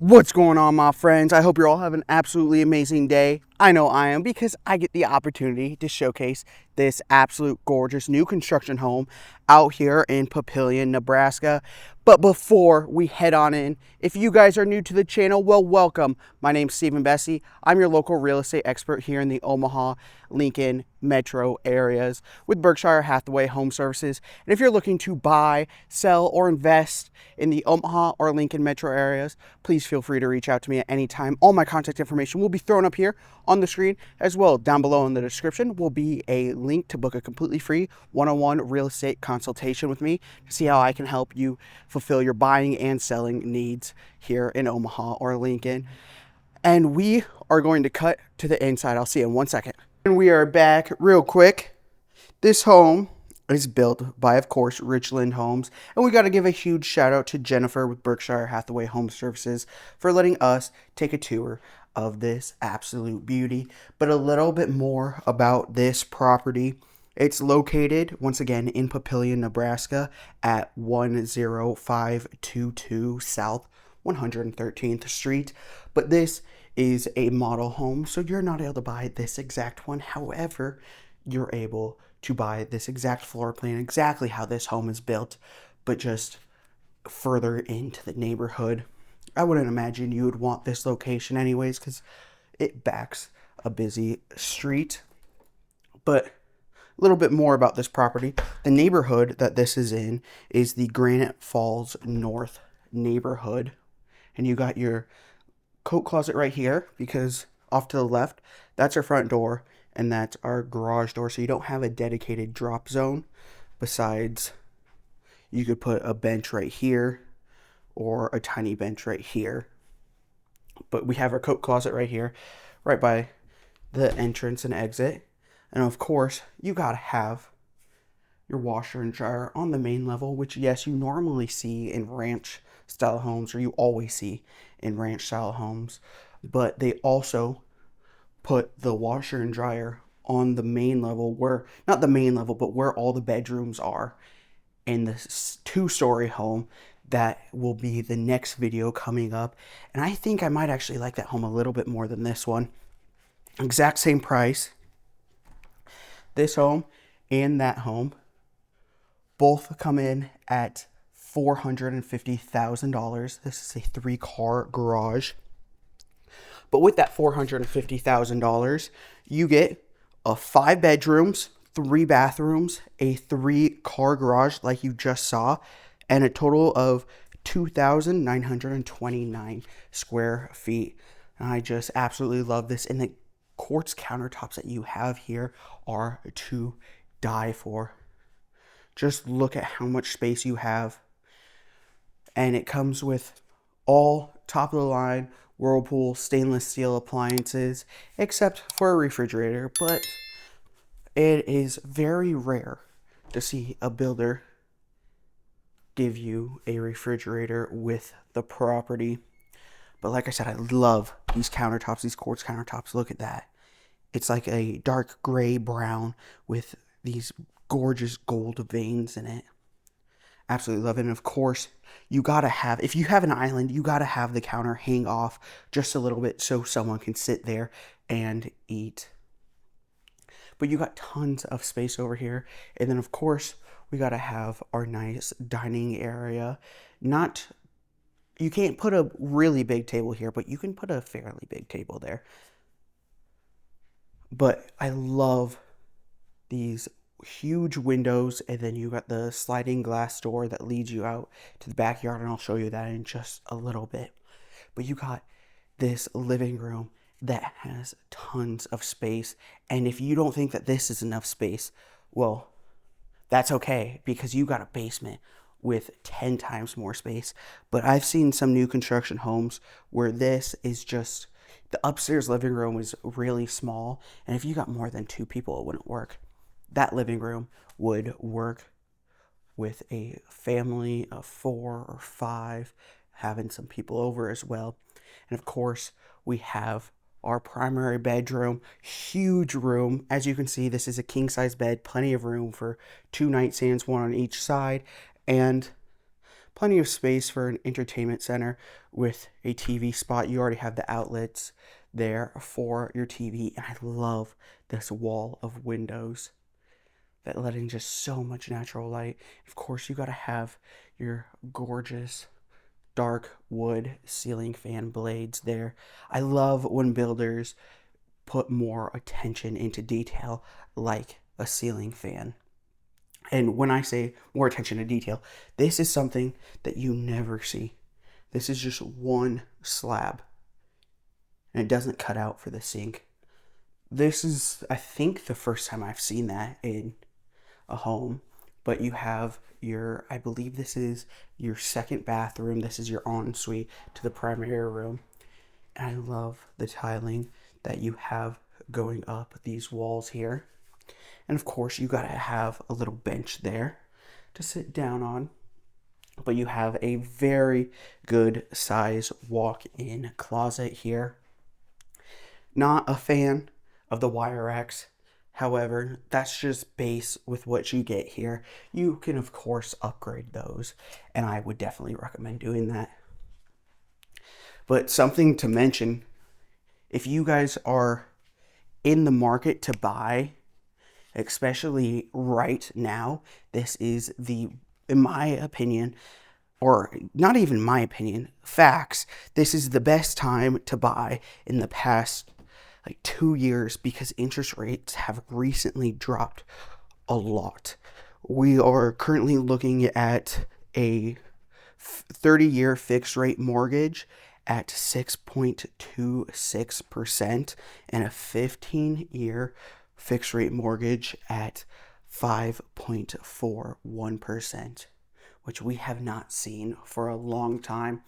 What's going on, my friends? I hope you're all having an absolutely amazing day. I know I am because I get the opportunity to showcase this absolute gorgeous new construction home out here in Papillion, Nebraska. But before we head on in, if you guys are new to the channel, well, welcome. My name's Stephen Bessie. I'm your local real estate expert here in the Omaha, Lincoln metro areas with Berkshire Hathaway Home Services. And if you're looking to buy, sell, or invest in the Omaha or Lincoln metro areas, please feel free to reach out to me at any time. All my contact information will be thrown up here on the screen, as well down below in the description will be a link to book a completely free one-on-one real estate consultation with me to see how I can help you fulfill your buying and selling needs here in Omaha or Lincoln. And we are going to cut to the inside. I'll see you in 1 second. And we are back real quick. This home is built by, of course, Richland Homes. And we got to give a huge shout out to Jennifer with Berkshire Hathaway Home Services for letting us take a tour of this absolute beauty. But a little bit more about this property. It's located, once again, in Papillion, Nebraska at 10522 South 113th Street. But this is a model home, so you're not able to buy this exact one. However, you're able to buy this exact floor plan, exactly how this home is built, but just further into the neighborhood. I wouldn't imagine you would want this location anyways because it backs a busy street. But a little bit more about this property. The neighborhood that this is in is the Granite Falls North neighborhood. And you got your coat closet right here because off to the left, that's our front door and that's our garage door. So you don't have a dedicated drop zone. Besides, you could put a bench right here or a tiny bench right here. But we have our coat closet right here, right by the entrance and exit. And of course, you gotta have your washer and dryer on the main level, which yes, you normally see in ranch style homes, or you always see in ranch style homes. But they also put the washer and dryer on the main level, where, not the main level, but where all the bedrooms are in this two-story home. That will be the next video coming up. And I think I might actually like that home a little bit more than this one. Exact same price. This home and that home both come in at $450,000. This is a 3-car garage. But with that $450,000, you get a 5 bedrooms, 3 bathrooms, a 3-car garage like you just saw, and a total of 2,929 square feet. And I just absolutely love this. And the quartz countertops that you have here are to die for. Just look at how much space you have. And it comes with all top of the line Whirlpool stainless steel appliances, except for a refrigerator. But it is very rare to see a builder give you a refrigerator with the property. But like I said, I love these countertops, these quartz countertops. Look at that. It's like a dark gray brown with these gorgeous gold veins in it. Absolutely love it. And of course, you gotta have, if you have an island, you gotta have the counter hang off just a little bit so someone can sit there and eat. But you got tons of space over here. And then of course, we gotta have our nice dining area. Not, you can't put a really big table here, but you can put a fairly big table there. But I love these huge windows, and then you got the sliding glass door that leads you out to the backyard, and I'll show you that in just a little bit. But you got this living room that has tons of space, and if you don't think that this is enough space, well, that's okay, because you got a basement with 10 times more space. But I've seen some new construction homes where this is just, the upstairs living room is really small, and if you got more than 2 people, it wouldn't work. That living room would work with a family of 4 or 5, having some people over as well. And of course, we have our primary bedroom, huge room. As you can see, this is a king-size bed, plenty of room for 2 nightstands, one on each side. And Plenty of space for an entertainment center with a TV spot. You already have the outlets there for your TV. And I love this wall of windows that let in just so much natural light. Of course, you got to have your gorgeous dark wood ceiling fan blades there. I love when builders put more attention into detail like a ceiling fan. And when I say more attention to detail, this is something that you never see. This is just one slab, and it doesn't cut out for the sink. This is, I think, the first time I've seen that in a home. But you have your, I believe this is your second bathroom. This is your ensuite to the primary room. And I love the tiling that you have going up these walls here. And of course, you got to have a little bench there to sit down on. But you have a very good size walk-in closet here. Not a fan of the wire racks. However, that's just base with what you get here. You can, of course, upgrade those, and I would definitely recommend doing that. But something to mention, if you guys are in the market to buy, especially right now, this is the, in my opinion, or not even my opinion, facts, this is the best time to buy in the past like 2 years because interest rates have recently dropped a lot. We are currently looking at a 30-year fixed rate mortgage at 6.26% and a 15-year fixed rate mortgage at 5.41%, which we have not seen for a long time,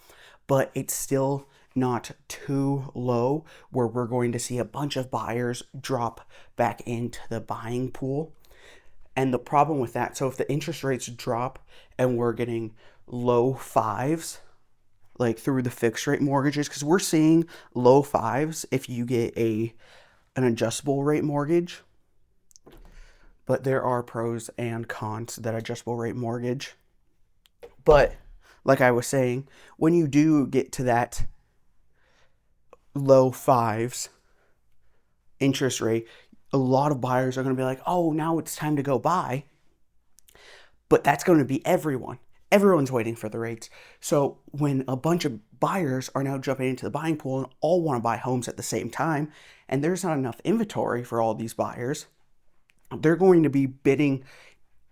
but it's still not too low where we're going to see a bunch of buyers drop back into the buying pool. And the problem with that, so if the interest rates drop and we're getting low fives, like through the fixed rate mortgages, because we're seeing low fives if you get an adjustable rate mortgage. But there are pros and cons to that adjustable rate mortgage. But like I was saying, when you do get to that low fives interest rate, a lot of buyers are going to be like, oh, now it's time to go buy. But that's going to be everyone. Everyone's waiting for the rates. So when a bunch of buyers are now jumping into the buying pool and all want to buy homes at the same time, and there's not enough inventory for all these buyers, they're going to be bidding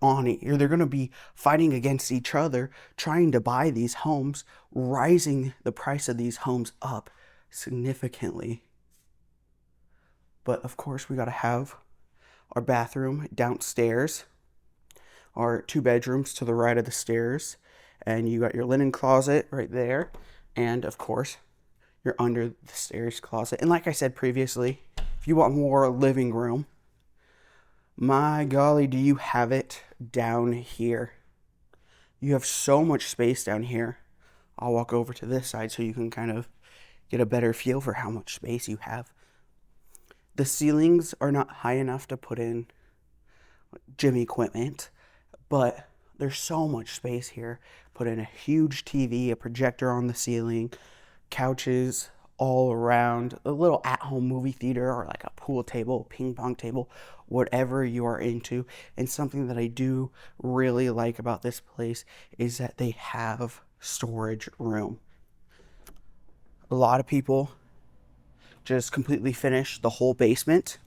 on it, or they're going to be fighting against each other, trying to buy these homes, rising the price of these homes up significantly. But of course, we got to have our bathroom downstairs, our 2 bedrooms to the right of the stairs, and you got your linen closet right there, and of course, you're under the stairs closet. And like I said previously, if you want more living room, my golly, do you have it down here. You have so much space down here. I'll walk over to this side so you can kind of get a better feel for how much space you have. The ceilings are not high enough to put in gym equipment, but there's so much space here. Put in a huge TV, a projector on the ceiling, couches all around, a little at-home movie theater or like a pool table, ping pong table, whatever you are into. And something that I do really like about this place is that they have storage room. A lot of people just completely finish the whole basement,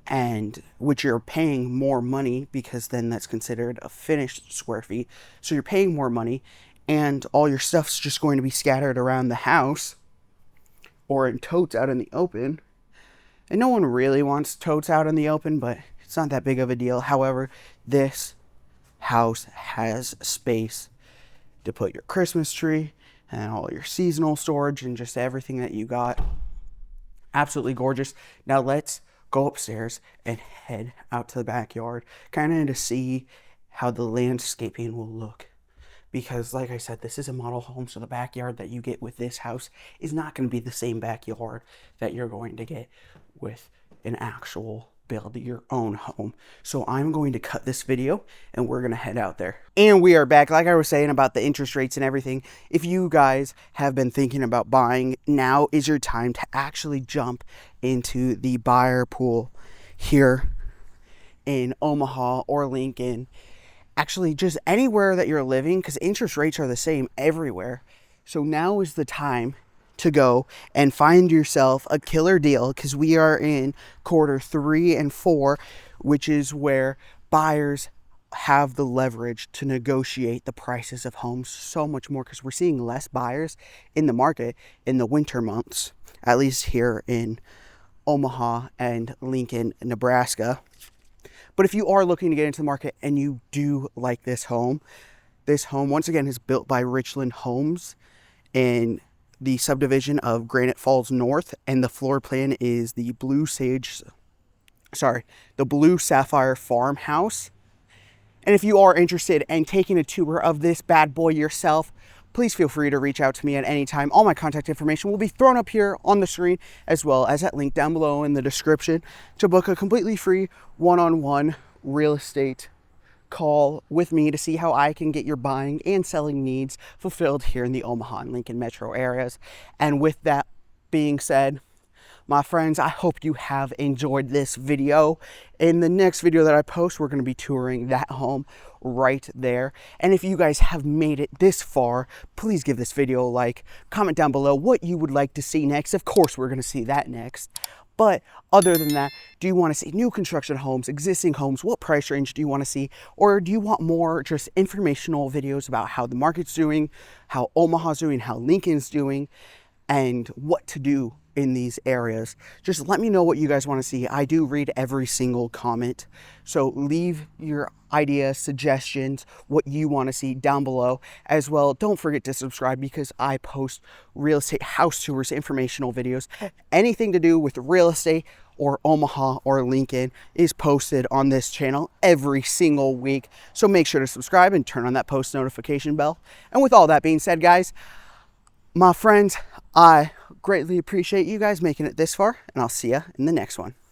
and which you're paying more money because then that's considered a finished square feet. So you're paying more money and all your stuff's just going to be scattered around the house or in totes out in the open. And no one really wants totes out in the open, but it's not that big of a deal. However, this house has space to put your Christmas tree and all your seasonal storage and just everything that you got. Absolutely gorgeous. Now let's go upstairs and head out to the backyard, kind of to see how the landscaping will look. Because like I said, this is a model home, so the backyard that you get with this house is not going to be the same backyard that you're going to get with an actual build your own home. So I'm going to cut this video and we're going to head out there. And we are back. Like I was saying about the interest rates and everything, if you guys have been thinking about buying, now is your time to actually jump into the buyer pool here in Omaha or Lincoln. Actually, just anywhere that you're living, because interest rates are the same everywhere. So now is the time to go and find yourself a killer deal, because we are in quarter 3 and 4, which is where buyers have the leverage to negotiate the prices of homes so much more, because we're seeing less buyers in the market in the winter months, at least here in Omaha and Lincoln, Nebraska. But if you are looking to get into the market and you do like this home once again is built by Richland Homes in the subdivision of Granite Falls North, and the floor plan is the Blue Sapphire Farmhouse. And if you are interested in taking a tour of this bad boy yourself, please feel free to reach out to me at any time. All my contact information will be thrown up here on the screen, as well as that link down below in the description, to book a completely free one-on-one real estate call with me to see how I can get your buying and selling needs fulfilled here in the Omaha and Lincoln metro areas. And with that being said, my friends, I hope you have enjoyed this video. In the next video that I post, we're going to be touring that home right there. And if you guys have made it this far, please give this video a like. Comment down below what you would like to see next. Of course, we're going to see that next. But other than that, do you want to see new construction homes, existing homes? What price range do you want to see? Or do you want more just informational videos about how the market's doing, how Omaha's doing, how Lincoln's doing, and what to do in these areas? Just let me know what you guys want to see. I do read every single comment, so leave your ideas, suggestions, what you want to see down below as well. Don't forget to subscribe, because I post real estate house tours, informational videos. Anything to do with real estate or Omaha or Lincoln is posted on this channel every single week, so make sure to subscribe and turn on that post notification bell. And with all that being said, guys, my friends, I greatly appreciate you guys making it this far, and I'll see you in the next one.